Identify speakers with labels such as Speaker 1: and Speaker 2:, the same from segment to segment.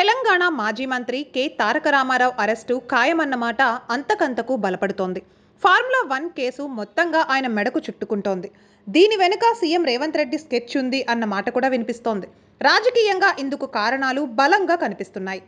Speaker 1: తెలంగాణ మాజీ మంత్రి కె తారక రామారావు అరెస్టు ఖాయమన్నమాట అంతకంతకు బలపడుతోంది. ఫార్ములా 1 కేసు మొత్తంగా ఆయన మెడకు చుట్టుకుంటోంది. దీని వెనుక సీఎం రేవంత్ రెడ్డి స్కెచ్ ఉంది అన్న మాట కూడా వినిపిస్తోంది. రాజకీయంగా ఇందుకు కారణాలు బలంగా కనిపిస్తున్నాయి.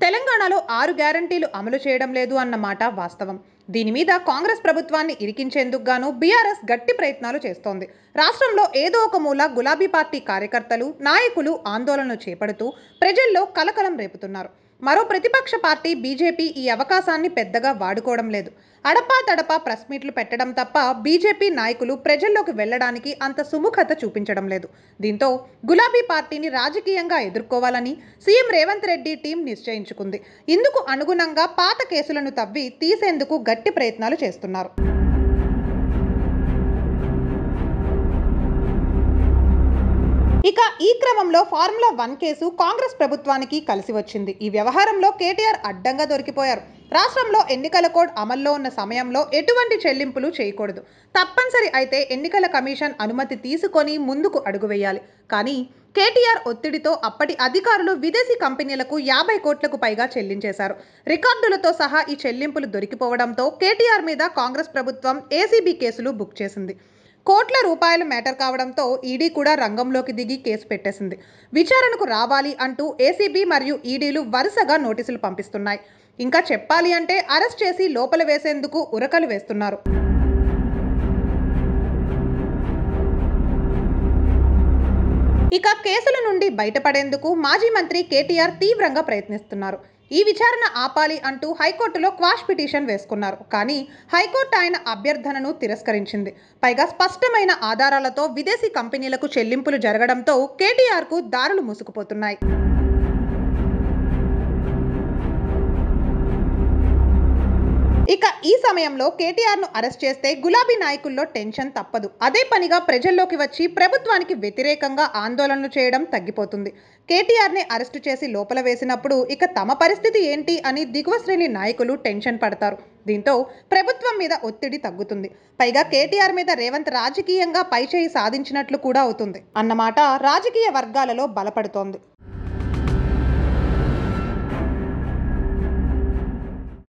Speaker 1: తెలంగాణలో 6 గ్యారంటీలు అమలు చేయడం లేదు అన్నమాట వాస్తవం. దీని మీద కాంగ్రెస్ ప్రభుత్వాన్ని ఇరికించేందుకు గాను బీఆర్ఎస్ గట్టి ప్రయత్నాలు చేస్తోంది. రాష్ట్రంలో ఏదో ఒక మూల గులాబీ పార్టీ కార్యకర్తలు, నాయకులు ఆందోళనలు చేపడుతూ ప్రజల్లో కలకలం రేపుతున్నారు. మరో ప్రతిపక్ష పార్టీ బీజేపీ ఈ అవకాశాన్ని పెద్దగా వాడుకోవడం లేదు. అడపా తడపా ప్రెస్ మీట్లు పెట్టడం తప్ప బీజేపీ నాయకులు ప్రజల్లోకి వెళ్లడానికి అంత సుముఖత చూపించడం లేదు. దీంతో గులాబీ పార్టీని రాజకీయంగా ఎదుర్కోవాలని సీఎం రేవంత్ రెడ్డి టీం నిశ్చయించుకుంది. ఇందుకు అనుగుణంగా పాత కేసులను తవ్వి తీసేందుకు గట్టి ప్రయత్నాలు చేస్తున్నారు. ఇక ఈ క్రమంలో ఫార్ములా 1 కేసు కాంగ్రెస్ ప్రభుత్వానికి కలిసి వచ్చింది. ఈ వ్యవహారంలో కేటీఆర్ అడ్డంగా దొరికిపోయారు. రాష్ట్రంలో ఎన్నికల కోడ్ అమల్లో ఉన్న సమయంలో ఎటువంటి చెల్లింపులు చేయకూడదు. తప్పనిసరి అయితే ఎన్నికల కమిషన్ అనుమతి తీసుకొని ముందుకు అడుగు వేయాలి. కానీ కేటీఆర్ ఒత్తిడితో అప్పటి అధికారులు విదేశీ కంపెనీలకు 50 కోట్లకు పైగా చెల్లించేశారు. రికార్డులతో సహా ఈ చెల్లింపులు దొరికిపోవడంతో కేటీఆర్ మీద కాంగ్రెస్ ప్రభుత్వం ఏసీబీ కేసులు బుక్ చేసింది. కోట్ల రూపాయల మేటర్ కావడంతో ఈడీ కూడా రంగంలోకి దిగి కేసు పెట్టేసింది. విచారణకు రావాలి అంటూ ఏసీబీ మరియు ఈడీలు వరుసగా నోటీసులు పంపిస్తున్నాయి. ఇంకా చెప్పాలి అంటే అరెస్ట్ చేసి లోపల వేసేందుకు ఉరకలు వేస్తున్నారు. ఇక కేసుల నుండి బయటపడేందుకు మాజీ మంత్రి కేటీఆర్ తీవ్రంగా ప్రయత్నిస్తున్నారు. ఈ విచారణ ఆపాలి అంటూ హైకోర్టులో క్వాష్ పిటిషన్ వేసుకున్నారు. కానీ హైకోర్టు ఆయన అభ్యర్థనను తిరస్కరించింది. పైగా స్పష్టమైన ఆధారాలతో విదేశీ కంపెనీలకు చెల్లింపులు జరగడంతో కేటీఆర్కు దారులు మూసుకుపోతున్నాయి. ఇక ఈ సమయంలో కేటీఆర్ను అరెస్ట్ చేస్తే గులాబీ నాయకుల్లో టెన్షన్ తప్పదు. అదే పనిగా ప్రజల్లోకి వచ్చి ప్రభుత్వానికి వ్యతిరేకంగా ఆందోళనలు చేయడం తగ్గిపోతుంది. కేటీఆర్ని అరెస్టు చేసి లోపల వేసినప్పుడు ఇక తమ పరిస్థితి ఏంటి అని దిగువ శ్రేణి నాయకులు టెన్షన్ పడతారు. దీంతో ప్రభుత్వం మీద ఒత్తిడి తగ్గుతుంది. పైగా కేటీఆర్ మీద రేవంత్ రాజకీయంగా పైచేయి సాధించినట్లు కూడా అవుతుంది అన్నమాట రాజకీయ వర్గాలలో బలపడుతోంది.